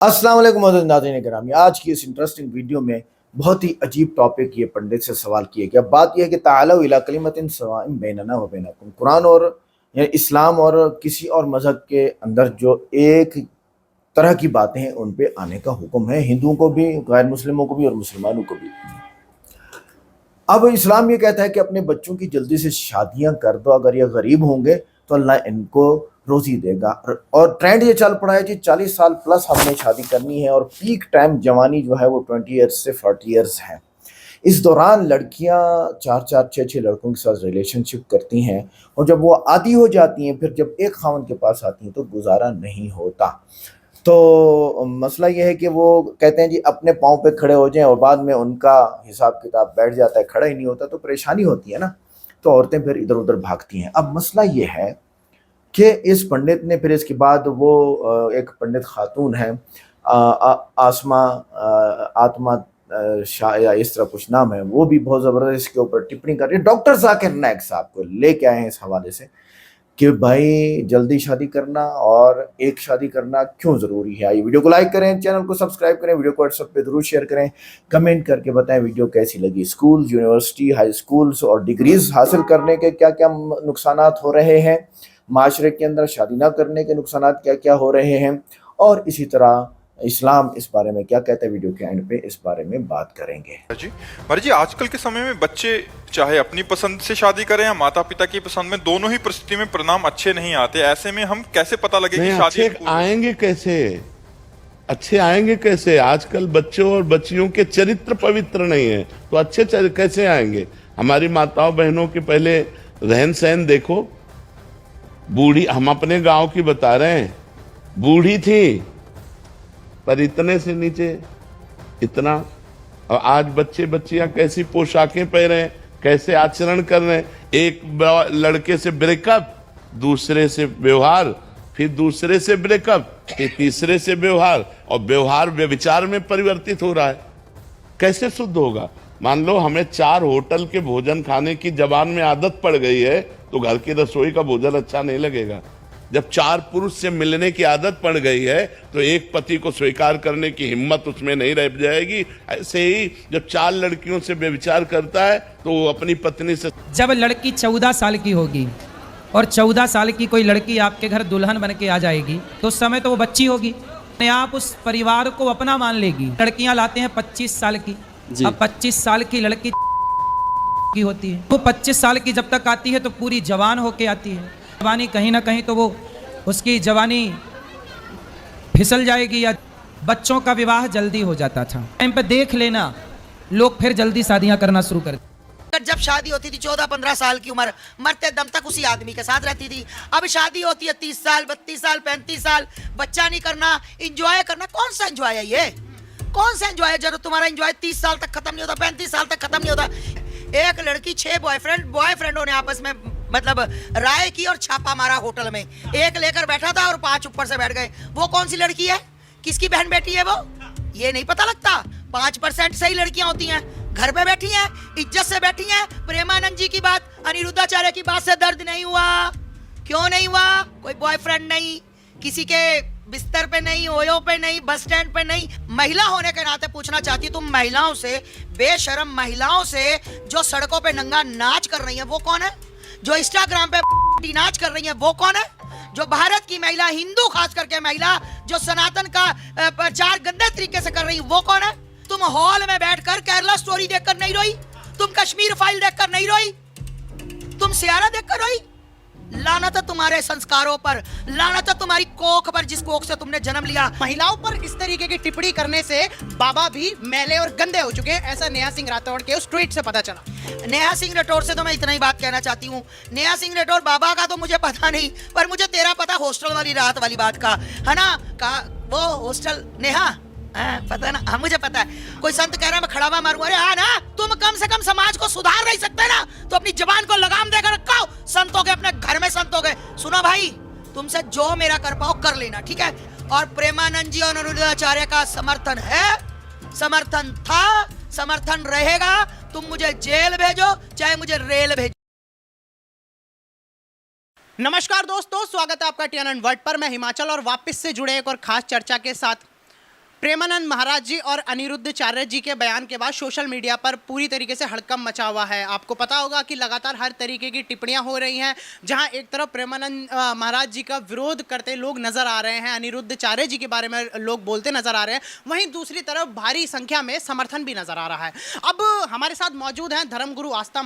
अस्सलाम वालेकुम मोहतरम नाज़रीन गिरामी। आज की इस इंटरेस्टिंग वीडियो में बहुत ही अजीब टॉपिक ये पंडित से सवाल किया गया। बात यह है कि तालौ इला कलिमतिन सवाइन बैनना व बैनकुम, कुरान और इस्लाम और किसी और मजहब के अंदर जो एक तरह की बातें हैं उन पे आने का हुक्म है, हिंदुओं को भी, गैर मुस्लिमों को भी और मुसलमानों को भी। अब इस्लाम ये कहता है कि अपने बच्चों की जल्दी से शादियां कर दो, अगर ये गरीब होंगे तो अल्लाह इनको रोजी देगा। और ट्रेंड ये चल पड़ा है कि 40 साल प्लस हमने शादी करनी है और पीक टाइम जवानी जो है वो 20 ईयर्स से 40 ईयर्स है। इस दौरान लड़कियां 4-4 6-6 लड़कों के साथ रिलेशनशिप करती हैं और जब वो आदी हो जाती हैं, फिर जब एक खावन के पास आती हैं तो गुजारा नहीं होता। तो मसला ये है कि वो कहते हैं जी अपने पाँव पे खड़े हो जाएं और बाद में उनका हिसाब किताब बैठ जाता है, खड़ा ही नहीं होता, तो परेशानी होती है ना। तो औरतें फिर इधर उधर भागती हैं। अब मसला ये है कि इस पंडित ने फिर इसके बाद वो एक पंडित खातून है, आसमा आत्मा शाह या इस तरह कुछ नाम है, वो भी बहुत ज़बरदस्त इसके ऊपर टिप्पणी कर रही है। डॉक्टर जाकिर नाइक साहब को लेके आए हैं इस हवाले से कि भाई जल्दी शादी करना और एक शादी करना क्यों ज़रूरी है। आइए वीडियो को लाइक करें, चैनल को सब्सक्राइब करें, वीडियो को व्हाट्सएप पे ज़रूर शेयर करें, कमेंट करके बताएं वीडियो कैसी लगी। स्कूल, यूनिवर्सिटी, हाई स्कूल्स और डिग्रीज हासिल करने के क्या क्या नुकसानात हो रहे हैं, माशरे के अंदर शादी ना करने के नुकसानात क्या क्या हो रहे हैं, और इसी तरह इस्लाम इस बारे में क्या कहता है। वीडियो के एंड पे इस बारे में बात करेंगे। जी भाई जी, आजकल के समय में बच्चे चाहे अपनी पसंद से शादी करें या माता पिता की पसंद में, दोनों ही परिस्थिति में परिणाम अच्छे नहीं आते। ऐसे में हम कैसे पता लगे कि शादी अच्छे आएंगे कैसे? अच्छे आएंगे कैसे? आजकल बच्चों और बच्चियों के चरित्र पवित्र नहीं है तो अच्छे कैसे आएंगे? हमारी माताओं बहनों के पहले रहन सहन देखो। बूढ़ी, हम अपने गांव की बता रहे हैं, बूढ़ी थी पर इतने से नीचे इतना। और आज बच्चे बच्चियां कैसी पोशाकें पहने, कैसे आचरण कर रहे हैं। एक लड़के से ब्रेकअप, दूसरे से व्यवहार, फिर दूसरे से ब्रेकअप, फिर तीसरे से व्यवहार, और व्यवहार व्यभिचार में परिवर्तित हो रहा है। कैसे शुद्ध होगा? मान लो हमें 4 होटल के भोजन खाने की जबान में आदत पड़ गई है तो घर की रसोई का भोजन अच्छा नहीं लगेगा। जब 4 पुरुष से मिलने की आदत पड़ गई है तो एक पति को स्वीकार करने की हिम्मत उसमें नहीं रह जाएगी। ऐसे ही जब 4 लड़कियों से व्यभिचार करता है तो वो अपनी पत्नी से, जब लड़की 14 साल की होगी और 14 साल की कोई लड़की आपके घर दुल्हन बन के आ जाएगी तो उस समय तो वो बच्ची होगी, आप उस परिवार को अपना मान लेगी। लड़कियां लाते हैं 25 साल की, अब 25 साल की लड़की की होती है, वो 25 साल की जब तक आती है तो पूरी जवान होके आती है। जवानी कहीं ना कहीं तो वो उसकी जवानी फिसल जाएगी, या बच्चों का विवाह जल्दी हो जाता था। टाइम पे देख लेना, लोग फिर जल्दी शादियां करना शुरू कर। जब शादी होती थी 14-15 साल की उम्र, मरते दम तक उसी आदमी के साथ रहती थी। अब शादी होती है 30 साल, 32 साल, 35 साल, बच्चा नहीं करना, एंजॉय करना। कौन सा एंजॉय है ये? कौन सा एंजॉय है? जब तुम्हारा एंजॉय 30 साल तक खत्म नहीं होता, 35 साल तक खत्म नहीं होता। एक लड़की 6 बॉयफ्रेंडों ने आपस में मतलब राय की और छापा मारा होटल में। एक लेकर बैठा था और 5 ऊपर से बैठ गए। वो कौन सी लड़की है? किसकी बहन बेटी है वो? ये नहीं पता लगता। 5% सही लड़कियां होती हैं, घर पे बैठी हैं, इज्जत से बैठी हैं। प्रेमानंद जी की बात, अनिरुद्धाचार्य की बात से दर्द नहीं हुआ। क्यों नहीं हुआ? कोई बॉयफ्रेंड नहीं, किसी के बिस्तर पे नहीं, ओयो पे नहीं, बस स्टैंड पे नहीं। महिला होने के नाते पूछना चाहती हूँ, तुम महिलाओं से, बेशरम महिलाओं से जो सड़कों पे नंगा नाच कर रही है वो कौन है? जो इंस्टाग्राम पे नाच कर रही है वो कौन है? जो भारत की महिला, हिंदू खास करके महिला, जो सनातन का प्रचार गंदे तरीके से कर रही है वो कौन है? तुम हॉल में बैठकर केरला स्टोरी देखकर नहीं रोई? तुम कश्मीर फाइल देखकर नहीं रोई? तुम सियारा देखकर रोई? लानत है तुम्हारे संस्कारों पर, लानत है तुम्हारी कोख पर, जिस कोख से तुमने जन्म लिया। महिलाओं पर इस तरीके की टिप्पणी करने से बाबा भी मैले और गंदे हो चुके हैं, ऐसा नेहा सिंह राठौड़ के उस ट्वीट से पता चला। नेहा सिंह राठौड़ से तो मैं इतना ही बात कहना चाहती हूँ। नेहा सिंह राठौड़ बाबा का तो मुझे पता नहीं, पर मुझे तेरा पता हॉस्टल वाली रात वाली बात का है ना। का वो हॉस्टल नेहा पता ना, हाँ मुझे पता है। कोई संत कह रहा है मैं खड़ा हुआ मारूंगा। अरे हाँ ना, तुम कम से कम समाज को सुधार नहीं सकते ना, तो अपनी जबान को लगाम देकर रखो। संत हो गए, अपने घर में संत हो गए। सुनो भाई, तुमसे जो मेरा कर पाओ कर लेना, ठीक है? और प्रेमानंद जी और अनिरुद्धाचार्य का समर्थन है, समर्थन था, समर्थन रहेगा। तुम मुझे जेल भेजो चाहे मुझे रेल भेजो। नमस्कार दोस्तों, स्वागत है आपका TNN वर्ल्ड पर। मैं हिमाचल और वापस से जुड़े एक और खास चर्चा के साथ। प्रेमानंद महाराज जी और अनिरुद्धाचार्य जी के बयान के बाद सोशल मीडिया पर पूरी तरीके से हड़कंप मचा हुआ है। आपको पता होगा कि लगातार हर तरीके की टिप्पणियां हो रही हैं, जहां एक तरफ प्रेमानंद महाराज जी का विरोध करते लोग नजर आ रहे हैं, अनिरुद्धाचार्य जी के बारे में लोग बोलते नजर आ रहे हैं, वहीं दूसरी तरफ भारी संख्या में समर्थन भी नजर आ रहा है। अब हमारे साथ मौजूद हैं धर्मगुरु आस्था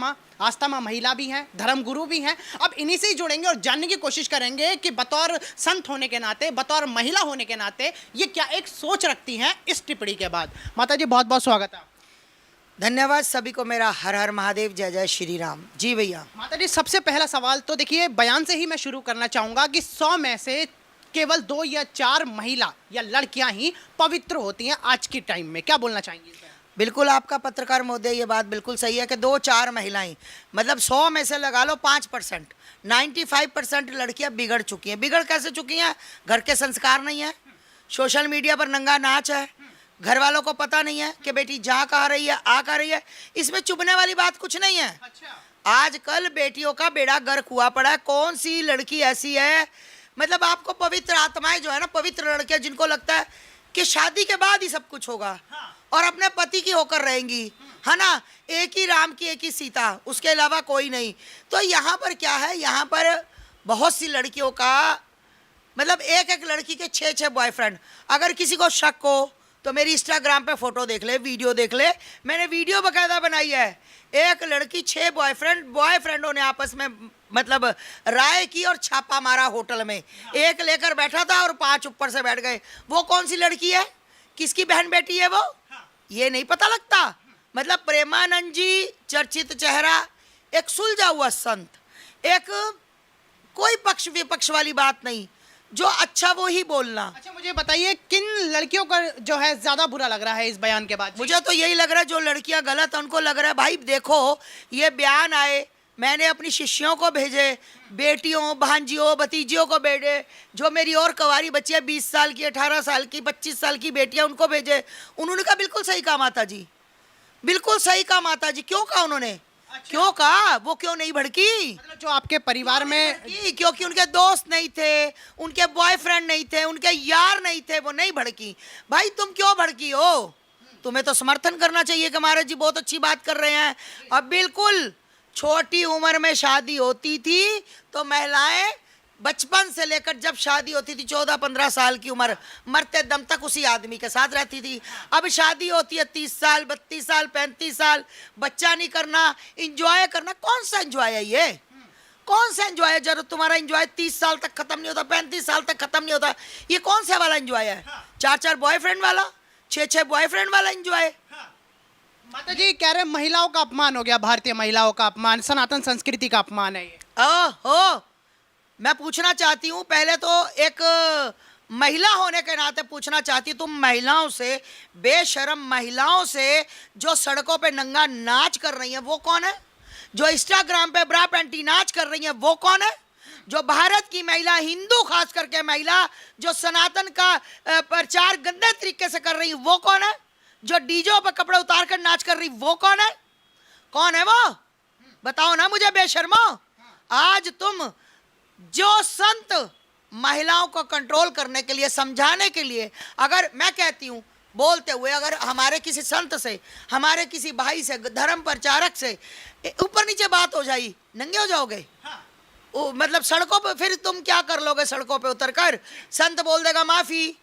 माँ महिला भी हैं, धर्मगुरु भी हैं। अब इन्हीं से ही जुड़ेंगे और जानने की कोशिश करेंगे कि बतौर संत होने के नाते, बतौर महिला होने के नाते ये क्या एक सोच रखती हैं इस टिप्पणी के बाद। माता जी बहुत बहुत स्वागत है। धन्यवाद सभी को मेरा हर हर महादेव, जय जय श्री राम। जी भैया। माता जी सबसे पहला सवाल तो देखिए बयान से ही मैं शुरू करना चाहूँगा कि 100 में से केवल 2 या 4 महिला या लड़कियाँ ही पवित्र होती हैं आज के टाइम में, क्या बोलना चाहेंगे इस पर? बिल्कुल आपका पत्रकार महोदय ये बात बिल्कुल सही है कि 2-4 महिलाएं, मतलब 100 में से लगा लो 5%, 95% लड़कियां बिगड़ चुकी हैं। बिगड़ कैसे चुकी हैं? घर के संस्कार नहीं है, सोशल मीडिया पर नंगा नाच है, घर वालों को पता नहीं है कि बेटी जा कहाँ रही है, आ कहाँ रही है। इसमें चुभने वाली बात कुछ नहीं है। आजकल बेटियों का बेड़ा गर्क हुआ पड़ा है। कौन सी लड़की ऐसी है, मतलब आपको पवित्र आत्माएं जो है ना, पवित्र लड़कियां जिनको लगता है कि शादी के बाद ही सब कुछ होगा और अपने पति की होकर रहेंगी, है ना, एक ही राम की एक ही सीता, उसके अलावा कोई नहीं। तो यहाँ पर क्या है, यहाँ पर बहुत सी लड़कियों का मतलब एक लड़की के 6 बॉयफ्रेंड। अगर किसी को शक हो तो मेरी इंस्टाग्राम पे फोटो देख ले, वीडियो देख ले, मैंने वीडियो बकायदा बनाई है। एक लड़की 6 बॉयफ्रेंडों ने आपस में मतलब राय की और छापा मारा होटल में। एक लेकर बैठा था और 5 ऊपर से बैठ गए। वो कौन सी लड़की है, किसकी बहन बेटी है वो, ये नहीं पता लगता। मतलब प्रेमानंद जी चर्चित चेहरा, एक सुलझा हुआ संत, एक कोई पक्ष विपक्ष वाली बात नहीं, जो अच्छा वो ही बोलना। अच्छा मुझे बताइए किन लड़कियों का जो है ज्यादा बुरा लग रहा है इस बयान के बाद? मुझे तो यही लग रहा है जो लड़कियां गलत हैं उनको लग रहा है भाई देखो ये बयान आए, मैंने अपनी शिष्यों को भेजे, बेटियों भांजियों भतीजियों को भेजे, जो मेरी और कवारी बच्चियां 20 साल की 18 साल की 25 साल की बेटियां उनको भेजे। उन्होंने कहा बिल्कुल सही कहा माता जी, बिल्कुल सही कहा माता जी। क्यों कहा उन्होंने? अच्छा। क्यों कहा? वो क्यों नहीं भड़की? मतलब जो आपके परिवार में क्योंकि उनके दोस्त नहीं थे, उनके बॉयफ्रेंड नहीं थे, उनके यार नहीं थे, वो नहीं भड़की। भाई तुम क्यों भड़की हो? तुम्हें तो समर्थन करना चाहिए कि महाराज जी बहुत अच्छी बात कर रहे हैं। अब बिल्कुल छोटी उम्र में शादी होती थी तो महिलाएं बचपन से लेकर जब शादी होती थी 14-15 साल की उम्र, मरते दम तक उसी आदमी के साथ रहती थी। अब शादी होती है 30 साल 32 साल 35 साल, बच्चा नहीं करना, इंजॉय करना। कौन सा इंजॉय है ये? कौन सा एंजॉय है? जब तुम्हारा एंजॉय 30 साल तक खत्म नहीं होता, 35 साल तक खत्म नहीं होता, ये कौन सा वाला एंजॉय है? 4-4 बॉयफ्रेंड वाला, 6-6 बॉयफ्रेंड वाला एंजॉय? माता जी कह रहे महिलाओं का अपमान हो गया, भारतीय महिलाओं का अपमान, सनातन संस्कृति का अपमान है ये। ओहो, मैं पूछना चाहती हूँ, पहले तो एक महिला होने के नाते पूछना चाहती हूँ, तुम महिलाओं से, बेशरम महिलाओं से जो सड़कों पे नंगा नाच कर रही हैं वो कौन है? जो इंस्टाग्राम पे ब्रा पैंटी नाच कर रही हैं वो कौन है? जो भारत की महिला, हिंदू खास करके महिला, जो सनातन का प्रचार गंदे तरीके से कर रही है वो कौन है? जो डीजे पे कपड़े उतार कर नाच कर रही वो कौन है? कौन है वो? बताओ ना मुझे बेशर्मो। आज तुम जो संत महिलाओं को कंट्रोल करने के लिए, समझाने के लिए, अगर मैं कहती हूँ बोलते हुए अगर हमारे किसी संत से, हमारे किसी भाई से, धर्म प्रचारक से ऊपर नीचे बात हो जाए, नंगे हो जाओगे। मतलब सड़कों पे फिर तुम क्या कर लोगे? सड़कों पे उतरकर संत बोल देगा माफी,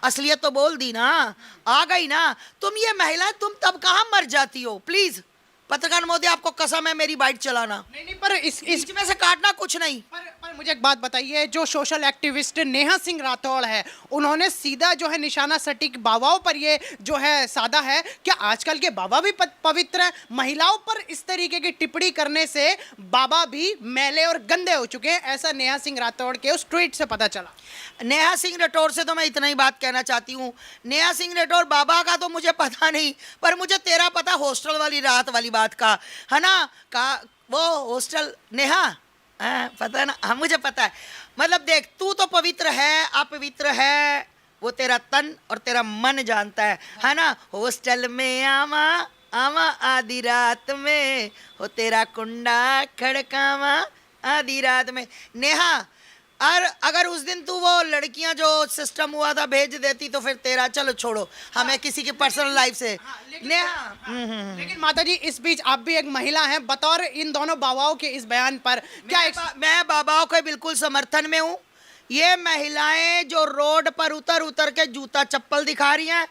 असलियत तो बोल दी ना, आ गई ना। तुम ये महिला तुम तब कहाँ मर जाती हो? प्लीज पत्रकार महोदय आपको कसम है मेरी बाइट चलाना नहीं पर इस में से काटना कुछ नहीं। पर मुझे एक बात बताइए, जो सोशल एक्टिविस्ट नेहा सिंह राठौड़ है उन्होंने सीधा जो है निशाना सटीक बाबाओं पर ये जो है साधा है। क्या आजकल के बाबा भी पवित्र हैं? महिलाओं पर इस तरीके की टिप्पणी करने से बाबा भी मैले और गंदे हो चुके हैं, ऐसा नेहा सिंह राठौड़ के उस ट्वीट से पता चला। नेहा सिंह राठौड़ से तो मैं इतना ही बात कहना चाहती हूँ, नेहा सिंह राठौड़ बाबा का तो मुझे पता नहीं, पर मुझे तेरा पता हॉस्टल वाली रात वाली बात का, है ना, का वो हॉस्टल नेहा, पता है ना? हाँ मुझे पता है। मतलब देख, तू तो पवित्र है, अपवित्र है वो तेरा तन और तेरा मन जानता है ना? हॉस्टल में आमा आमा आधी रात में, हो तेरा कुंडा खड़कावा आधी रात में। नेहा और अगर उस दिन तू वो लड़कियां जो सिस्टम हुआ था भेज देती तो फिर तेरा चलो छोड़ो, हमें किसी की पर्सनल लाइफ से नेहा। लेकिन माता जी इस बीच आप भी एक महिला हैं, बतौर इन दोनों बाबाओं के इस बयान पर क्या मैं बाबाओं के बिल्कुल समर्थन में हूँ। ये महिलाएं जो रोड पर उतर उतर के जूता चप्पल दिखा रही हैं,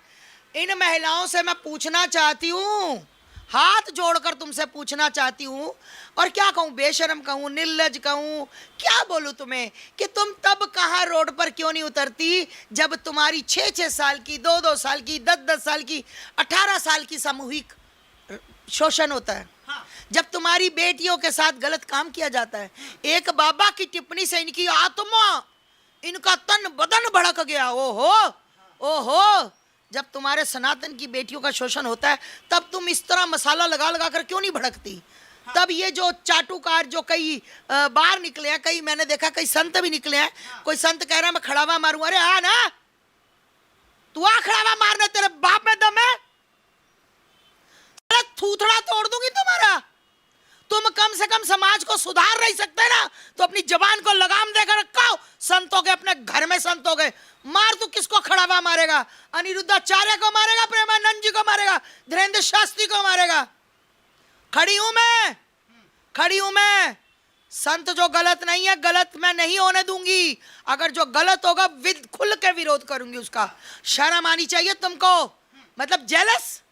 इन महिलाओं से मैं पूछना चाहती हूँ, हाथ जोड़कर तुमसे पूछना चाहती हूँ, और क्या कहूँ, बेशर्म कहूँ, निर्लज कहूँ, क्या बोलूँ तुम्हें, कि तुम तब कहाँ रोड पर क्यों नहीं उतरती जब तुम्हारी 6-6 साल की, 2-2 साल की, 10-10 साल की, 18 साल की सामूहिक शोषण होता है, जब तुम्हारी बेटियों के साथ गलत काम किया जाता है। एक बाबा की टिप्पणी से इनकी आत्मा, इनका तन बदन भड़क गया। ओहो ओहो, जब तुम्हारे सनातन की बेटियों का शोषण होता है तब तुम इस तरह मसाला लगा लगा कर क्यों नहीं भड़कती? तब ये जो चाटुकार जो कई बाहर निकले हैं, कई मैंने देखा कई संत भी निकले हैं, कोई संत कह रहा है मैं खड़ावा मारूं, अरे हाँ ना, तू आ खड़ावा मारने, तेरे बाप में दम है, अरे थूथड़ा तोड़ दूंगी तुम्हारा। तुम कम से कम समाज को सुधार नहीं सकते ना, तो अपनी जबान को लगाम देकर रखो। संत हो गए, अपने घर में संत हो गए, मार तू किसको खड़ावा मारेगा? अनिरुद्धाचार्य को मारेगा, प्रेमानंद जी को मारेगा, धीरेन्द्र शास्त्री को मारेगा? खड़ी हूं मैं। संत जो गलत नहीं है, गलत मैं नहीं होने दूंगी। अगर जो गलत होगा खुल के विरोध करूंगी उसका। शर्म आनी चाहिए तुमको, मतलब जेलस,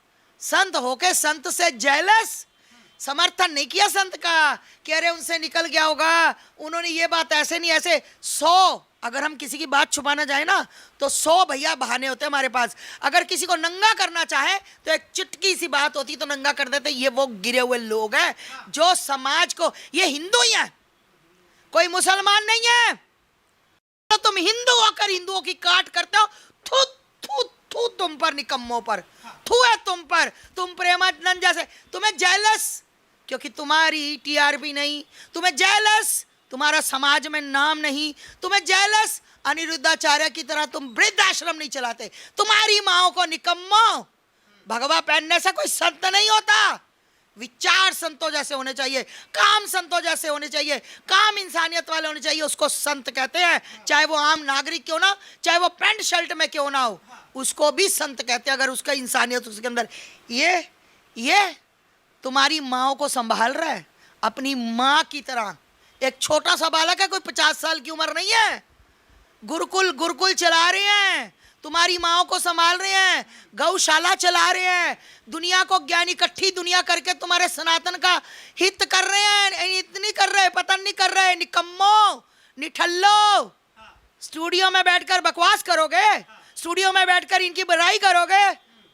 संत होके संत से जेलस, समर्थन नहीं किया संत का कि अरे उनसे निकल गया होगा, उन्होंने ये बात ऐसे नहीं ऐसे। 100 अगर हम किसी की बात छुपाना चाहे ना तो 100 भैया बहाने होते हैं हमारे पास। अगर किसी को नंगा करना चाहे तो एक चुटकी सी बात होती तो नंगा कर देते। ये वो गिरे हुए लोग हैं जो समाज को, ये हिंदू ही हैं, कोई मुसलमान नहीं है। तो तुम हिंदू होकर हिंदुओं की काट करते हो, थू थू थू तुम पर, निकम्मों पर थू है तुम पर। तुम प्रेमानंद जैसे, तुम्हें जेलस क्योंकि तुम्हारी टीआरपी नहीं, तुम्हें जेलस तुम्हारा समाज में नाम नहीं, तुम्हें जेलस अनिरुद्धाचार्य की तरह तुम वृद्धाश्रम नहीं चलाते। तुम्हारी माओ को निकम्मो, भगवा पहनने से कोई संत नहीं होता। विचार संतों जैसे होने चाहिए, काम संतों जैसे होने चाहिए, काम इंसानियत वाले होने चाहिए, उसको संत कहते हैं। चाहे वो आम नागरिक क्यों ना, चाहे वो पैंट शर्ट में क्यों ना हो, उसको भी संत कहते हैं अगर उसका इंसानियत उसके अंदर। ये तुम्हारी माओ को संभाल रहा है अपनी माँ की तरह। एक छोटा सा बालक है, कोई 50 साल की उम्र नहीं है, गुरुकुल चला रहे हैं, तुम्हारी माओ को संभाल रहे हैं, गौशाला चला रहे हैं, दुनिया को ज्ञान इकट्ठी दुनिया करके तुम्हारे सनातन का हित कर रहे हैं। इतनी कर रहे, पतन नहीं कर रहे, निकम्मो, निठल्लो। स्टूडियो में बैठकर बकवास करोगे, स्टूडियो में बैठकर इनकी बुराई करोगे,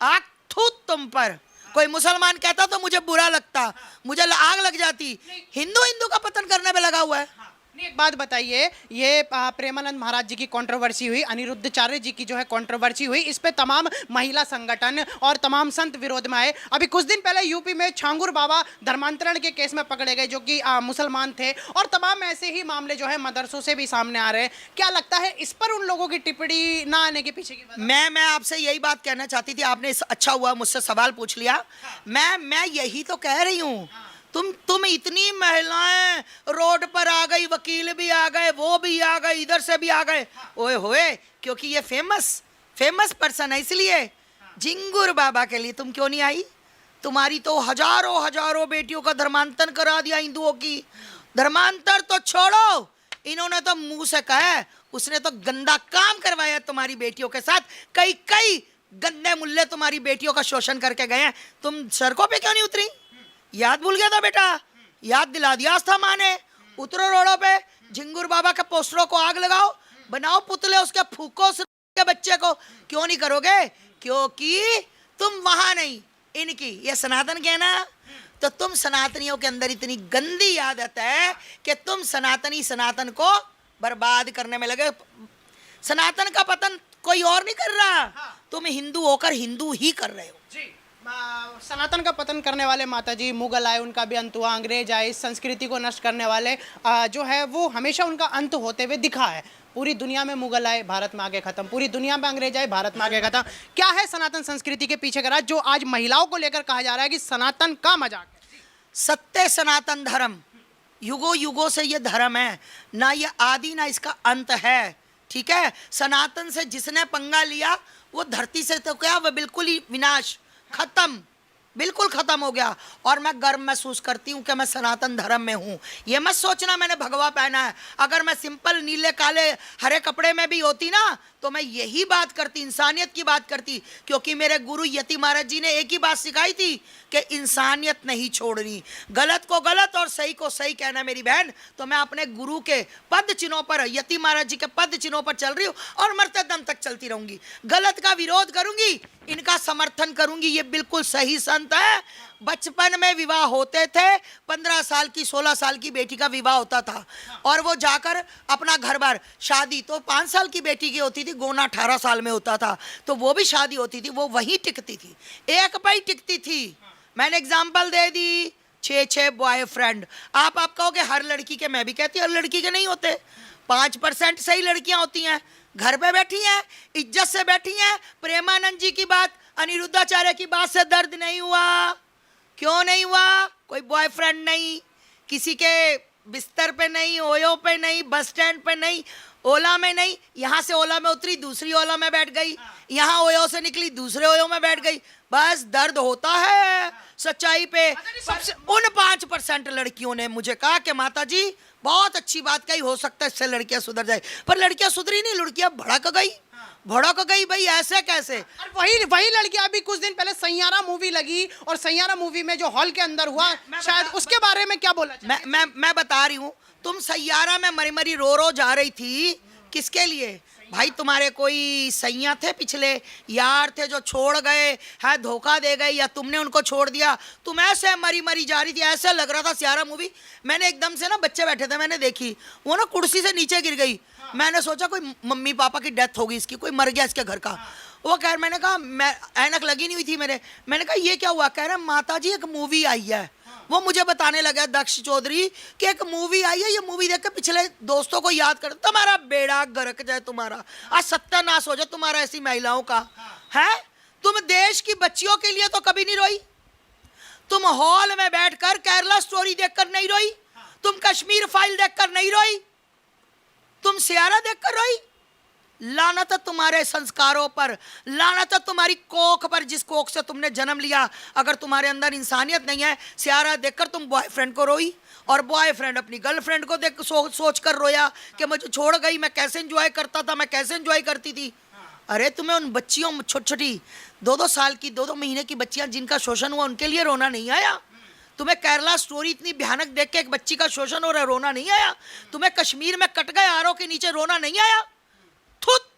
आग थू तुम पर। कोई मुसलमान कहता तो मुझे बुरा लगता, मुझे आग लग जाती। हिंदू का पतन करने में लगा हुआ है। एक बात बताइए, ये प्रेमानंद महाराज जी की कंट्रोवर्सी हुई, अनिरुद्धाचार्य जी की जो है कंट्रोवर्सी हुई, इस पे तमाम महिला संगठन और तमाम संत विरोध में आए। अभी कुछ दिन पहले यूपी में छांगुर बाबा धर्मांतरण के केस में पकड़े गए, जो कि मुसलमान थे, और तमाम ऐसे ही मामले जो है मदरसों से भी सामने आ रहे हैं। क्या लगता है इस पर उन लोगों की टिप्पणी ना आने के पीछे की बात? मैं आपसे यही बात कहना चाहती थी, आपने अच्छा हुआ मुझसे सवाल पूछ लिया। मैं यही तो कह रही हूँ, तुम इतनी महिलाएं रोड पर आ गई, वकील भी आ गए, वो भी आ गए, इधर से भी आ गए, ओए होए, क्योंकि ये फेमस पर्सन है, इसलिए। झिंगुर बाबा के लिए तुम क्यों नहीं आई? तुम्हारी तो हजारों बेटियों का धर्मांतरण करा दिया हिंदुओं की। धर्मांतर तो छोड़ो, इन्होंने तो मुंह से कहा, उसने तो गंदा काम करवाया तुम्हारी बेटियों के साथ। कई गंदे मुल्ले तुम्हारी बेटियों का शोषण करके गए हैं। तुम सड़कों पे क्यों नहीं उतरी? याद भूल गया था बेटा, याद दिला दिया था माँ ने। उतरो रोडों पे, झिंगुर बाबा के पोस्टरों को आग लगाओ, बनाओ पुतले, उसके फूको के बच्चे को। क्यों नहीं करोगे? क्योंकि तुम वहां नहीं, इनकी ये सनातन के ना, तो तुम सनातनियों के अंदर इतनी गंदी आदत है कि तुम सनातन को बर्बाद करने में लगे। सनातन का पतन कोई और नहीं कर रहा, तुम हिंदू होकर हिंदू ही कर रहे हो। सनातन का पतन करने वाले माता जी, मुगल आए, उनका भी अंत हुआ, अंग्रेज आए, इस संस्कृति को नष्ट करने वाले जो है वो हमेशा उनका अंत होते हुए दिखा है। पूरी दुनिया में मुगल आए, भारत में आगे खत्म, पूरी दुनिया में अंग्रेज आए, भारत में आगे खत्म। क्या है सनातन संस्कृति के पीछे का राज, जो आज महिलाओं को लेकर कहा जा रहा है कि सनातन का मजाक है? सत्य सनातन धर्म, युगों युगों से ये धर्म है, ना ये आदि ना इसका अंत है। ठीक है, सनातन से जिसने पंगा लिया वो धरती से तो क्या, वो बिल्कुल ही विनाश, खत्म, बिल्कुल खत्म हो गया। और मैं गर्व महसूस करती हूँ कि मैं सनातन धर्म में हूँ। ये मत सोचना मैंने भगवा पहना है। अगर मैं सिंपल नीले काले हरे कपड़े में भी होती ना तो मैं यही बात करती, इंसानियत की बात करती। क्योंकि मेरे गुरु यति महाराज जी ने एक ही बात सिखाई थी कि इंसानियत नहीं छोड़नी, गलत को गलत और सही को सही कहना मेरी बहन। तो मैं अपने गुरु के पद चिन्हों पर, यति महाराज जी के पद चिन्हों पर चल रही हूँ और मरते दम तक चलती रहूंगी। गलत का विरोध करूंगी, इनका समर्थन करूंगी। ये बिल्कुल सही संत है। बचपन में विवाह होते थे, 15 साल की 16 साल की बेटी का विवाह होता था और वो जाकर अपना घर बार, शादी तो 5 साल की बेटी की होती थी, गोना 18 साल में होता था, तो वो भी शादी होती थी, वो वहीं टिकती थी, एक पे ही टिकती थी। मैंने एग्जाम्पल दे दी, 6 बॉयफ्रेंड। आप कहोगे हर लड़की के, मैं भी कहती हर लड़की के नहीं होते, 5% सही लड़कियां होती हैं, घर पे बैठी हैं, इज्जत से बैठी हैं। प्रेमानंद जी की बात, अनिरुद्धाचार्य की बात से दर्द नहीं हुआ। क्यों नहीं हुआ? कोई बॉयफ्रेंड नहीं, किसी के बिस्तर पे नहीं, ओयो पे नहीं, बस स्टैंड पे नहीं, ओला में नहीं। यहाँ से ओला में उतरी, दूसरी ओला में बैठ गई, यहाँ ओयो से निकली, दूसरे ओयो में बैठ गई। बस दर्द होता है सच्चाई पे। उन 5% लड़कियों ने मुझे कहा कि माता जी बहुत अच्छी बात कही, हो सकता है इससे लड़कियां सुधर जाए। पर लड़कियां सुधरी नहीं, लड़कियां भड़क गई भाई, ऐसे कैसे? और वही लड़की अभी कुछ दिन पहले सैयारा मूवी लगी और सैयारा मूवी में जो हॉल के अंदर हुआ, शायद उसके बारे में क्या बोला? मैं बता रही हूँ, तुम सैयारा में मरी मरी रो जा रही थी, किसके लिए भाई? तुम्हारे कोई सैया थे, पिछले यार थे जो छोड़ गए है, धोखा दे गए, या तुमने उनको छोड़ दिया? तुम ऐसे मरी मरी जा रही थी, ऐसे लग रहा था सैयारा मूवी। मैंने एकदम से ना, बच्चे बैठे थे, मैंने देखी, वो ना कुर्सी से नीचे गिर गई। मैंने सोचा कोई मम्मी पापा की डेथ होगी इसकी, कोई मर गया इसके घर का। वो कह, मैंने कहा, मैं ऐनक लगी नहीं हुई थी मेरे, मैंने कहा ये क्या हुआ? कह रहे माता जी एक मूवी आई है। वो मुझे बताने लगा दक्ष चौधरी कि एक मूवी आई है, ये मूवी देख के पिछले दोस्तों को याद कर, तुम्हारा बेड़ा गर्क जाए, तुम्हारा आज सत्यानाश हो जाए तुम्हारा, ऐसी महिलाओं का है। तुम देश की बच्चियों के लिए तो कभी नहीं रोई, तुम हॉल में बैठकर केरला स्टोरी देखकर नहीं रोई, तुम कश्मीर फाइल देखकर नहीं रोई, तुम सैयारा देखकर रोई। लानत है तुम्हारे संस्कारों पर, लानत है तुम्हारी कोख पर, जिस कोख से तुमने जन्म लिया। अगर तुम्हारे अंदर इंसानियत नहीं है, सैयारा देखकर तुम बॉयफ्रेंड को रोई, और बॉयफ्रेंड अपनी गर्लफ्रेंड को देख सोच कर रोया कि मुझे छोड़ गई, मैं कैसे एंजॉय करता था, मैं कैसे एंजॉय करती थी। अरे तुम्हें उन बच्चियों, छोटी छोटी 2-2 साल की, 2-2 महीने की बच्चियां जिनका शोषण हुआ, उनके लिए रोना नहीं आया? तुम्हें केरला स्टोरी इतनी भयानक देख के एक बच्ची का शोषण हो रहा है, रोना नहीं आया? तुम्हें कश्मीर में कट गए आरओ के नीचे रोना नहीं आया?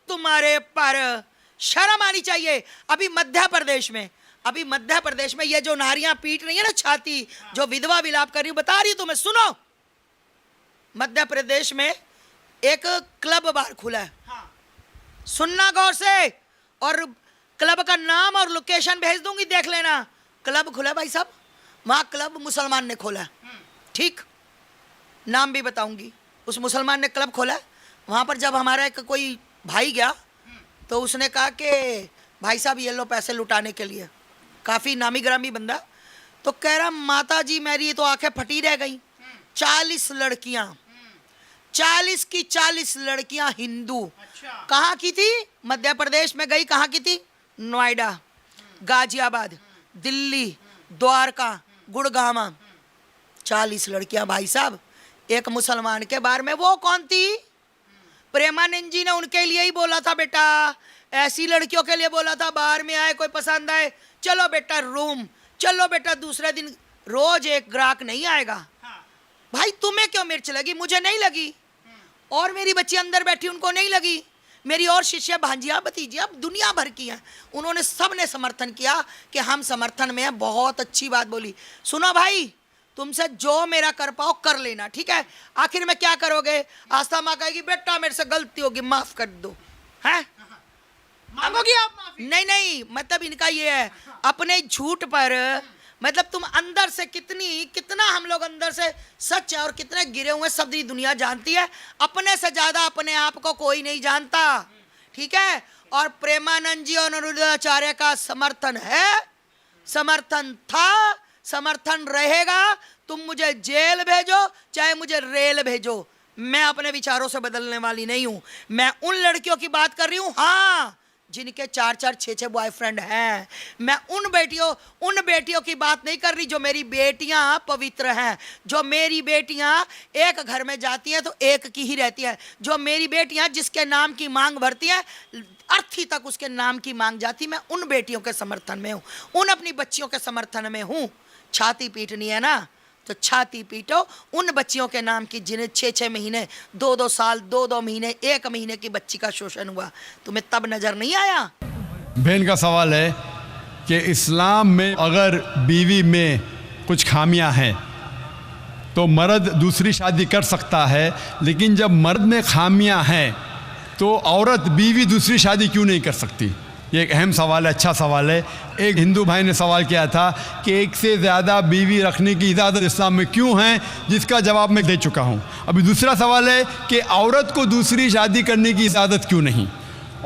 तुम्हारे पर शर्म आनी चाहिए। अभी मध्य प्रदेश में ये जो नारियां पीट रही है ना छाती, जो विधवा विलाप कर रही, बता रही हूं तुम्हें, सुनो। मध्य प्रदेश में एक क्लब बार खुला है, सुनना गौर से, और क्लब का नाम और लोकेशन भेज दूंगी, देख लेना। क्लब खुला भाई साहब, वहां क्लब मुसलमान ने खोला, ठीक, नाम भी बताऊंगी। उस मुसलमान ने क्लब खोला। वहां पर जब हमारा एक कोई भाई गया तो उसने कहा कि भाई साहब ये लो पैसे लुटाने के लिए, काफ़ी नामी ग्रामी बंदा। तो कह रहा माता जी मेरी तो आंखें फटी रह गई, 40 लड़कियां, 40 की 40 लड़कियां हिंदू। कहाँ की थी? मध्य प्रदेश में गई। कहाँ की थी? नोएडा, गाजियाबाद, दिल्ली, द्वारका, गुड़गांव। 40 लड़कियां भाई साहब एक मुसलमान के बारे में। वो कौन थी? प्रेमानंद जी ने उनके लिए ही बोला था, बेटा ऐसी लड़कियों के लिए बोला था, बाहर में आए कोई पसंद आए, चलो बेटा रूम, चलो बेटा दूसरे दिन, रोज एक ग्राहक नहीं आएगा। भाई तुम्हें क्यों मिर्च लगी? मुझे नहीं लगी, और मेरी बच्ची अंदर बैठी उनको नहीं लगी, मेरी और शिष्य भांजियाँ भतीजियाँ दुनिया भर की हैं, उन्होंने सब ने समर्थन किया कि हम समर्थन में हैं। बहुत अच्छी बात बोली। सुनो भाई, तुमसे जो मेरा कर पाओ कर लेना, ठीक है? आखिर में क्या करोगे? आस्था माँ कहेगी बेटा मेरे से गलती होगी, माफ कर दो, हैं? मांगोगी आप माफी? नहीं, मतलब इनका ये है, अपने झूठ पर, मतलब तुम अंदर से कितना हम लोग अंदर से सच है और कितने गिरे हुए सब दुनिया जानती है। अपने से ज्यादा अपने आप को कोई नहीं जानता, ठीक है? और प्रेमानंद जी और अनिरुद्धाचार्य का समर्थन है, समर्थन था, समर्थन रहेगा। तुम मुझे जेल भेजो चाहे मुझे रेल भेजो, मैं अपने विचारों से बदलने वाली नहीं हूं। मैं उन लड़कियों की बात कर रही हूं, हाँ, जिनके 4-4, 6-6 बॉयफ्रेंड हैं। मैं उन बेटियों की बात नहीं कर रही जो मेरी बेटियां पवित्र हैं, जो मेरी बेटियां एक घर में जाती हैं तो एक की ही रहती हैं, जो मेरी बेटियां जिसके नाम की मांग भरती हैं अर्थी तक उसके नाम की मांग जाती। मैं उन बेटियों के समर्थन में हूं, उन अपनी बच्चियों के समर्थन में हूं। छाती पीटनी है ना तो छाती पीटो उन बच्चियों के नाम की जिन्हें 6-6 महीने, 2-2 साल, 2-2 महीने, 1 महीने की बच्ची का शोषण हुआ। तुम्हें तब नजर नहीं आया? बहन का सवाल है कि इस्लाम में अगर बीवी में कुछ खामियां हैं तो मर्द दूसरी शादी कर सकता है, लेकिन जब मर्द में खामियां हैं तो औरत बीवी दूसरी शादी क्यों नहीं कर सकती? ये एक अहम सवाल है, अच्छा सवाल है। एक हिंदू भाई ने सवाल किया था कि एक से ज़्यादा बीवी रखने की इजाज़त इस्लाम में क्यों है, जिसका जवाब मैं दे चुका हूँ। अभी दूसरा सवाल है कि औरत को दूसरी शादी करने की इजाज़त क्यों नहीं।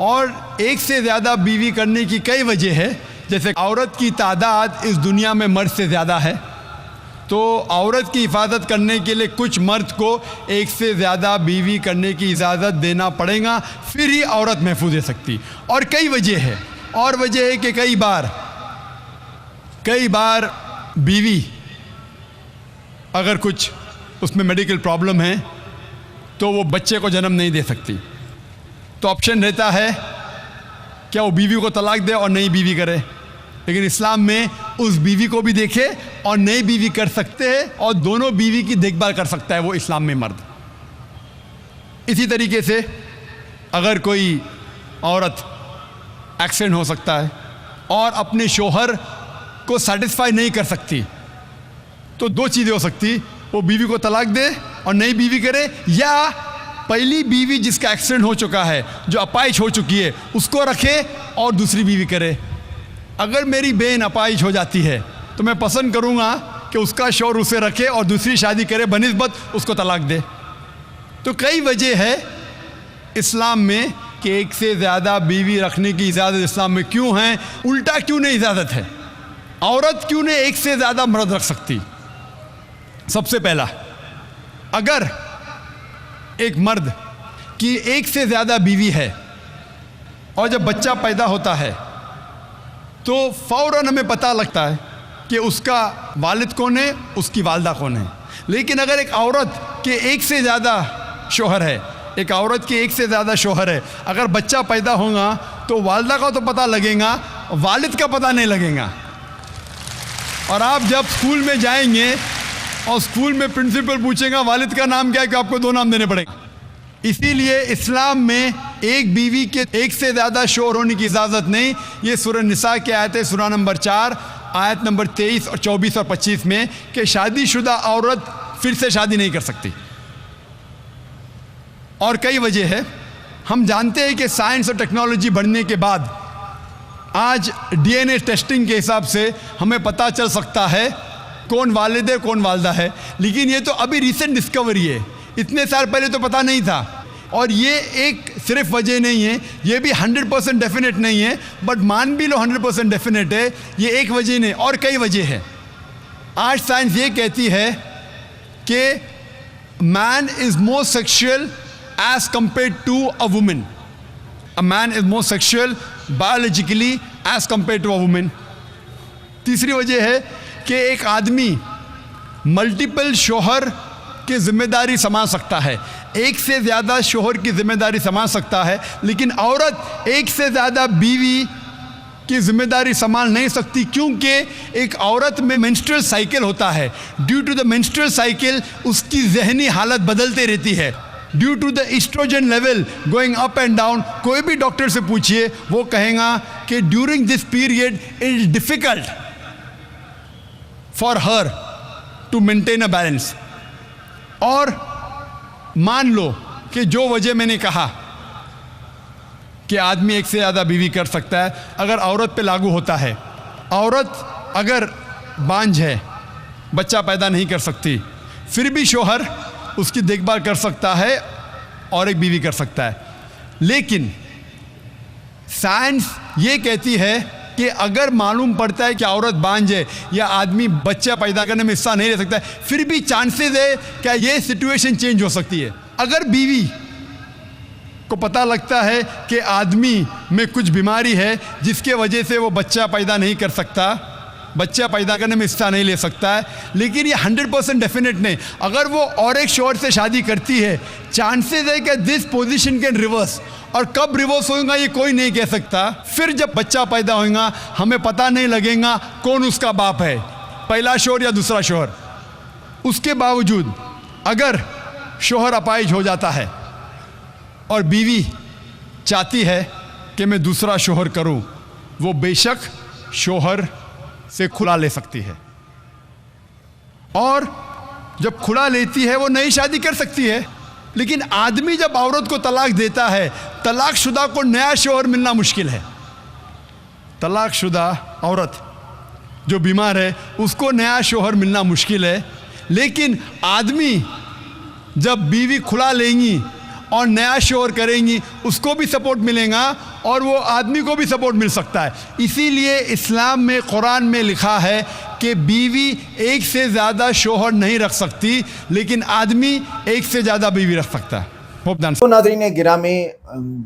और एक से ज़्यादा बीवी करने की कई वजह है, जैसे औरत की तादाद इस दुनिया में मर्द से ज़्यादा है, तो औरत की हिफाजत करने के लिए कुछ मर्द को एक से ज़्यादा बीवी करने की इजाज़त देना पड़ेगा, फिर ही औरत महफूज रह सकती। और कई वजह है, और वजह है कि कई बार बीवी अगर कुछ उसमें मेडिकल प्रॉब्लम है तो वो बच्चे को जन्म नहीं दे सकती, तो ऑप्शन रहता है क्या वो बीवी को तलाक दे और नई बीवी करे। लेकिन इस्लाम में उस बीवी को भी देखे और नई बीवी कर सकते हैं, और दोनों बीवी की देखभाल कर सकता है वो इस्लाम में मर्द। इसी तरीके से अगर कोई औरत एक्सीडेंट हो सकता है और अपने शोहर को सेटिस्फाई नहीं कर सकती, तो 2 चीज़ें हो सकती, वो बीवी को तलाक दे और नई बीवी करे, या पहली बीवी जिसका एक्सीडेंट हो चुका है, जो अपाहिज हो चुकी है, उसको रखे और दूसरी बीवी करे। अगर मेरी बहन अपाहिज हो जाती है तो मैं पसंद करूँगा कि उसका शौहर उसे रखे और दूसरी शादी करे बनिस्बत उसको तलाक दे। तो कई वजह है इस्लाम में कि एक से ज़्यादा बीवी रखने की इजाज़त इस्लाम में क्यों है, उल्टा क्यों नहीं इजाज़त है। औरत क्यों नहीं एक से ज़्यादा मर्द रख सकती? सबसे पहला, अगर एक मर्द की एक से ज़्यादा बीवी है और जब बच्चा पैदा होता है तो फ़ौरन हमें पता लगता है कि उसका वालिद कौन है, उसकी वालदा कौन है। लेकिन अगर एक औरत के एक से ज़्यादा शौहर है, एक औरत के एक से ज़्यादा शौहर है, अगर बच्चा पैदा होगा तो वालदा का तो पता लगेगा, वालिद का पता नहीं लगेगा। और आप जब स्कूल में जाएंगे और स्कूल में प्रिंसिपल पूछेगा वालिद का नाम क्या है, कि आपको 2 नाम देने पड़ेंगे। इसीलिए इस्लाम में एक बीवी के एक से ज़्यादा शौहर होने की इजाज़त नहीं। ये सूरह निसा की आयत है, सूरह नंबर 4 आयत नंबर 23 और 24 और 25 में, कि शादीशुदा औरत फिर से शादी नहीं कर सकती। और कई वजह है। हम जानते हैं कि साइंस और टेक्नोलॉजी बढ़ने के बाद आज डीएनए टेस्टिंग के हिसाब से हमें पता चल सकता है कौन वालिद है कौन वालदा है, लेकिन ये तो अभी रिसेंट डिस्कवरी है, इतने साल पहले तो पता नहीं था। और ये एक सिर्फ वजह नहीं है, ये भी 100% डेफिनेट नहीं है, बट मान भी लो 100% डेफिनेट है, ये एक वजह नहीं, और कई वजह है। आज साइंस ये कहती है कि man is more sexual as compare to a woman, a man is more sexual biologically as compare to a woman. तीसरी वजह है कि एक आदमी मल्टीपल शौहर की जिम्मेदारी संभाल सकता है, एक से ज़्यादा शौहर की जिम्मेदारी संभाल सकता है, लेकिन औरत एक से ज़्यादा बीवी की जिम्मेदारी संभाल नहीं सकती, क्योंकि एक औरत में मेंस्ट्रुअल साइकिल होता है। Due to the menstrual cycle उसकी जहनी हालत बदलते रहती है, due to the estrogen level going up and down. कोई भी डॉक्टर से पूछिए, वो कहेगा कि during this period it is difficult for her to maintain a balance. और मान लो कि जो वजह मैंने कहा कि आदमी एक से ज़्यादा बीवी कर सकता है, अगर औरत पे लागू होता है, औरत अगर बांझ है, बच्चा पैदा नहीं कर सकती, फिर भी शौहर उसकी देखभाल कर सकता है और एक बीवी कर सकता है। लेकिन साइंस ये कहती है कि अगर मालूम पड़ता है कि औरत बांझ है या आदमी बच्चा पैदा करने में हिस्सा नहीं ले सकता है, फिर भी चांसेस है कि ये सिचुएशन चेंज हो सकती है। अगर बीवी को पता लगता है कि आदमी में कुछ बीमारी है जिसके वजह से वो बच्चा पैदा नहीं कर सकता, बच्चा पैदा करने में हिस्सा नहीं ले सकता है, लेकिन ये 100% डेफिनेट नहीं। अगर वो और एक शौहर से शादी करती है, चांसेस है कि दिस पोजीशन कैन रिवर्स, और कब रिवर्स होगा ये कोई नहीं कह सकता। फिर जब बच्चा पैदा होगा हमें पता नहीं लगेगा कौन उसका बाप है, पहला शौहर या दूसरा शौहर। उसके बावजूद अगर शौहर अपाहिज हो जाता है और बीवी चाहती है कि मैं दूसरा शौहर करूं, वो बेशक शौहर से खुला ले सकती है, और जब खुला लेती है वो नई शादी कर सकती है। लेकिन आदमी जब औरत को तलाक देता है, तलाकशुदा को नया शौहर मिलना मुश्किल है। तलाकशुदा औरत जो बीमार है उसको नया शौहर मिलना मुश्किल है, लेकिन आदमी जब बीवी खुला लेंगी और नया शौहर करेंगी उसको भी सपोर्ट मिलेगा और वो आदमी को भी सपोर्ट मिल सकता है। इसीलिए इस्लाम में, कुरान में लिखा है कि बीवी एक से ज़्यादा शौहर नहीं रख सकती, लेकिन आदमी एक से ज़्यादा बीवी रख सकता है। तो नाज़रीन गिरामी,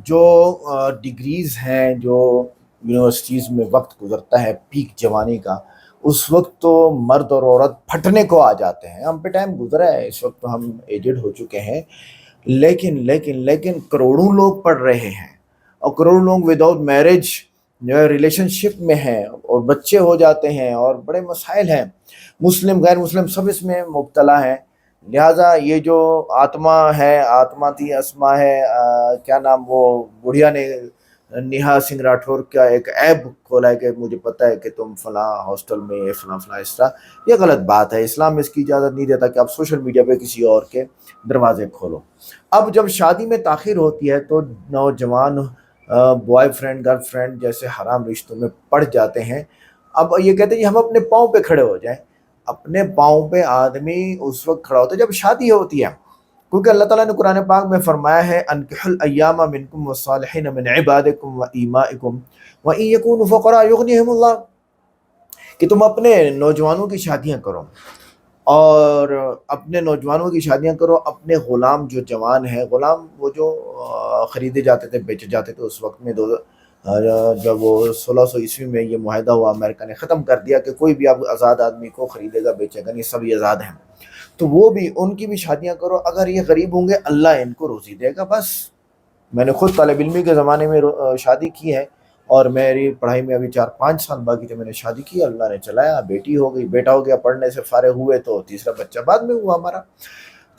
जो डिग्रीज़ हैं, जो यूनिवर्सिटीज़ में वक्त गुजरता है पीक जवानी का, उस वक्त तो मर्द और औरत फटने को आ जाते हैं। हम पे टाइम गुजरा है, इस वक्त तो हम एजेड हो चुके हैं, लेकिन करोड़ों लोग पढ़ रहे हैं और करोड़ों लोग विदाउट मैरिज जो है रिलेशनशिप में हैं और बच्चे हो जाते हैं और बड़े मसाइल हैं। मुस्लिम गैर मुस्लिम सब इसमें मुब्तला हैं। लिहाजा ये जो आत्मा है, आत्मा थी अस्मा है, क्या नाम वो बुढ़िया ने नेहा सिंह राठौर का एक ऐप खोला है कि मुझे पता है कि तुम फला हॉस्टल में ये फला इस तरह, ये गलत बात है। इस्लाम में इसकी इजाज़त नहीं देता कि आप सोशल मीडिया पे किसी और के दरवाजे खोलो। अब जब शादी में ताख़ीर होती है तो नौजवान बॉयफ्रेंड गर्लफ्रेंड जैसे हराम रिश्तों में पड़ जाते हैं। अब ये कहते हैं कि हम अपने पाँव पे खड़े हो जाएं। अपने पाँव पे आदमी उस वक्त खड़ा होता है जब शादी होती है, क्योंकि अल्लाह ताला ने कुरान पाक में फरमाया है अनकिहुल अय्यामा मिनकुम वस्सालिहीन मिन इबादिकुम व ईमाइकुम व इन यकूनु फक़रा युग़निहिमुल्लाह, कि तुम अपने नौजवानों की शादियां करो और अपने नौजवानों की शादियां करो। अपने ग़ुलाम जो जवान है, ग़ुलाम वो जो ख़रीदे जाते थे, बेचे जाते थे उस वक्त में, जब वो 1600 ईस्वी में ये मुआहदा हुआ, अमेरिका ने ख़त्म कर दिया कि कोई भी आप आज़ाद आदमी को ख़रीदेगा बेचेगा नहीं, सभी आज़ाद हैं, तो वो भी उनकी भी शादियां करो। अगर ये गरीब होंगे अल्लाह इनको रोज़ी देगा। बस मैंने ख़ुद तालिब इल्मी के ज़माने में शादी की है और मेरी पढ़ाई में अभी 4-5 साल बाकी थे, मैंने शादी की, अल्लाह ने चलाया, बेटी हो गई, बेटा हो गया, पढ़ने से फारिग हुए तो तीसरा बच्चा बाद में हुआ हमारा।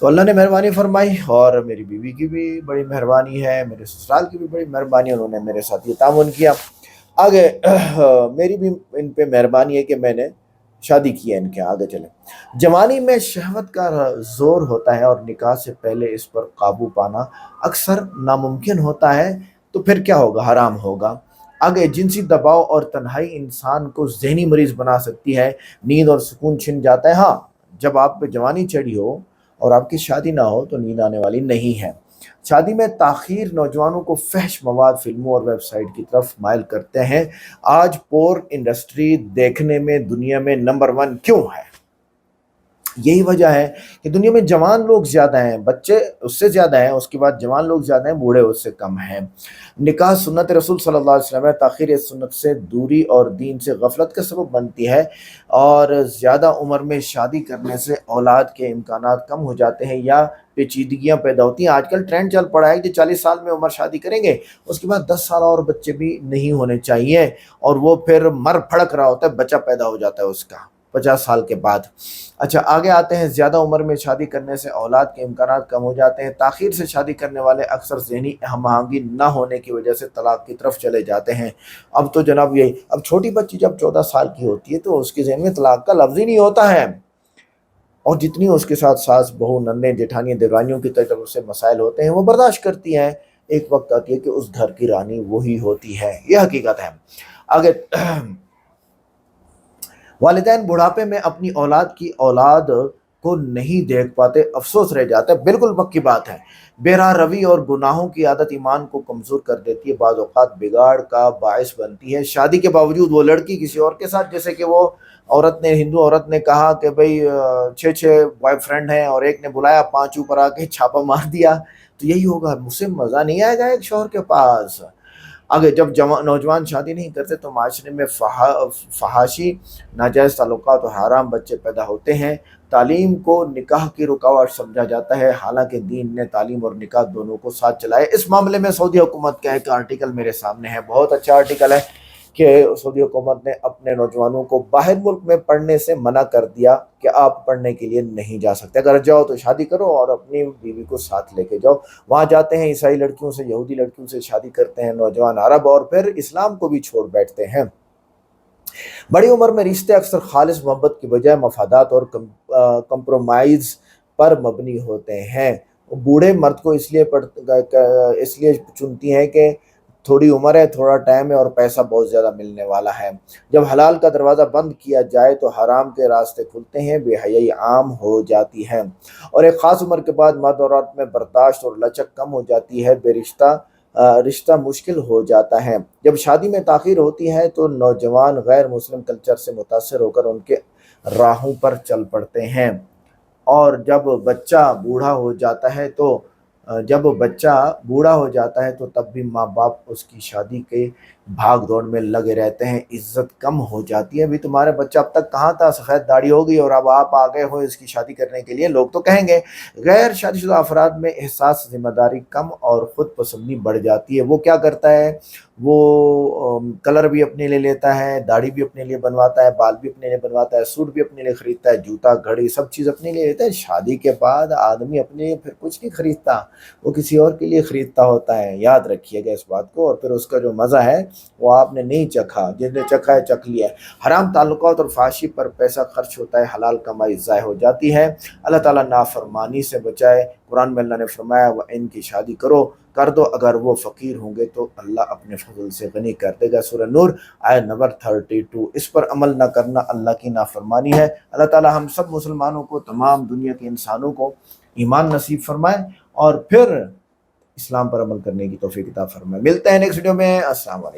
तो अल्लाह ने मेहरबानी फरमाई और मेरी बीवी की भी बड़ी मेहरबानी है, मेरे ससुराल की भी बड़ी मेहरबानी है, उन्होंने मेरे साथ ये तामुन किया। आगे मेरी भी इन पे मेहरबानी है कि मैंने शादी की है इनके। आगे चले, जवानी में शहवत का जोर होता है और निकाह से पहले इस पर काबू पाना अक्सर नामुमकिन होता है, तो फिर क्या होगा, हराम होगा। आगे, जिनसी दबाव और तन्हाई इंसान को ज़हनी मरीज़ बना सकती है, नींद और सुकून छिन जाता है। हाँ, जब आप पे जवानी चढ़ी हो और आपकी शादी ना हो तो नींद आने वाली नहीं है। शादी में ताख़ीर नौजवानों को फहश मवाद, फिल्मों और वेबसाइट की तरफ माइल करते हैं। आज पोर्न इंडस्ट्री देखने में दुनिया में नंबर 1 क्यों है? यही वजह है कि दुनिया में जवान लोग ज़्यादा हैं, बच्चे उससे ज़्यादा हैं, उसके बाद जवान लोग ज़्यादा हैं, बूढ़े उससे कम हैं। निकाह सुन्नत रसूल सल्लल्लाहु अलैहि वसल्लम है, ताख़ीर सुन्नत से दूरी और दीन से गफलत का सबब बनती है और ज़्यादा उम्र में शादी करने से औलाद के इम्कानात कम हो जाते हैं या पेचीदगियाँ पैदा होती हैं। आजकल ट्रेंड चल पड़ा है कि 40 साल में उम्र शादी करेंगे, उसके बाद 10 साल और बच्चे भी नहीं होने चाहिए और वो फिर मर फड़क रहा होता है, बच्चा पैदा हो जाता है उसका 50 साल के बाद। अच्छा, आगे आते हैं, ज़्यादा उम्र में शादी करने से औलाद के इम्कानात कम हो जाते हैं। ताख़ीर से शादी करने वाले अक्सर ज़हनी हम आहंगी ना होने की वजह से तलाक़ की तरफ चले जाते हैं। अब तो जनाब यही, अब छोटी बच्ची जब 14 साल की होती है तो उसके ज़हन में तलाक़ का लफ्ज़ ही नहीं होता है और जितनी उसके साथ सास बहू नन्हे जेठानी देवरानियों की तरफ से मसाइल होते हैं वो बर्दाश्त करती हैं। एक वक्त आती है कि उस घर की रानी वही होती है, ये हकीकत है। आगे, वालिदैन बुढ़ापे में अपनी औलाद को नहीं देख पाते, अफसोस रह जाता है। बिल्कुल पक्की बात है। बेरा रवि और गुनाहों की आदत ईमान को कमज़ोर कर देती है, बाज़ औक़ात बिगाड़ का बायस बनती है। शादी के बावजूद वो लड़की किसी और के साथ, जैसे कि वो औरत ने, हिंदू औरत ने कहा कि भाई 6 बॉयफ्रेंड हैं और एक ने बुलाया, 5 ऊपर आके छापा मार दिया। तो यही होगा, मुझसे मज़ा नहीं आएगा एक शौहर के पास। आगे जब नौजवान शादी नहीं करते तो माशरे में फहाशी, नाजायज़ ताल्लुकात और हराम बच्चे पैदा होते हैं। तालीम को निकाह की रुकावट समझा जाता है, हालांकि दीन ने तालीम और निकाह दोनों को साथ चलाया। इस मामले में सऊदी हुकूमत का एक आर्टिकल मेरे सामने है, बहुत अच्छा आर्टिकल है कि सऊदी हुकूमत ने अपने नौजवानों को बाहर मुल्क में पढ़ने से मना कर दिया कि आप पढ़ने के लिए नहीं जा सकते, अगर जाओ तो शादी करो और अपनी बीवी को साथ लेके जाओ। वहाँ जाते हैं, ईसाई लड़कियों से, यहूदी लड़कियों से शादी करते हैं नौजवान अरब, और फिर इस्लाम को भी छोड़ बैठते हैं। बड़ी उम्र में रिश्ते अक्सर खालिस मोहब्बत की बजाय मफादात और कंप्रोमाइज़ पर मबनी होते हैं। बूढ़े मर्द को इसलिए चुनती हैं कि थोड़ी उम्र है, थोड़ा टाइम है और पैसा बहुत ज़्यादा मिलने वाला है। जब हलाल का दरवाज़ा बंद किया जाए तो हराम के रास्ते खुलते हैं, बेहयाई आम हो जाती है और एक ख़ास उम्र के बाद मर्द और औरत में बर्दाश्त और लचक कम हो जाती है, रिश्ता मुश्किल हो जाता है। जब शादी में ताख़ीर होती है तो नौजवान गैर मुस्लिम कल्चर से मुतासर होकर उनके राहों पर चल पड़ते हैं, और जब बच्चा बूढ़ा हो जाता है तो तब भी माँ बाप उसकी शादी के भाग दौड़ में लगे रहते हैं, इज्जत कम हो जाती है। अभी तुम्हारे बच्चा अब तक कहाँ था, सफ़ेद दाढ़ी हो गई और अब आप आ गए हो इसकी शादी करने के लिए, लोग तो कहेंगे। गैर शादीशुदा अफराद में एहसास जिम्मेदारी कम और ख़ुद पसंदी बढ़ जाती है। वो क्या करता है, वो कलर भी अपने लिए लेता है, दाढ़ी भी अपने लिए बनवाता है, बाल भी अपने लिए बनवाता है, सूट भी अपने लिए ख़रीदता है, जूता घड़ी सब चीज़ अपने लिए लेता है। शादी के बाद आदमी अपने लिए फिर कुछ नहीं ख़रीदता, वो किसी और के लिए ख़रीदता होता है। याद रखिएगा इस बात को। और फिर उसका जो मज़ा है वो आपने नहीं चखा, जिसने चखा है चख लिया है। हराम ताल्लुकात और फाशी पर पैसा खर्च होता है, हलाल कमाई ज़ाय हो जाती है। अल्लाह ताला नाफरमानी से बचाए। कुरान में अल्लाह ने फरमाया व इनकी शादी कर दो, अगर वो फ़कीर होंगे तो अल्लाह अपने फजल से गनी कर देगा। सूरह नूर आयत नंबर 32। इस पर अमल न करना अल्लाह की नाफरमानी है। अल्लाह ताला हम सब मुसलमानों को, तमाम दुनिया के इंसानों को ईमान नसीब फरमाए और फिर इस्लाम पर अमल करने की तौफीक अता फरमाए। मिलते हैं नेक्स्ट वीडियो में। अस्सलाम वालेकुम।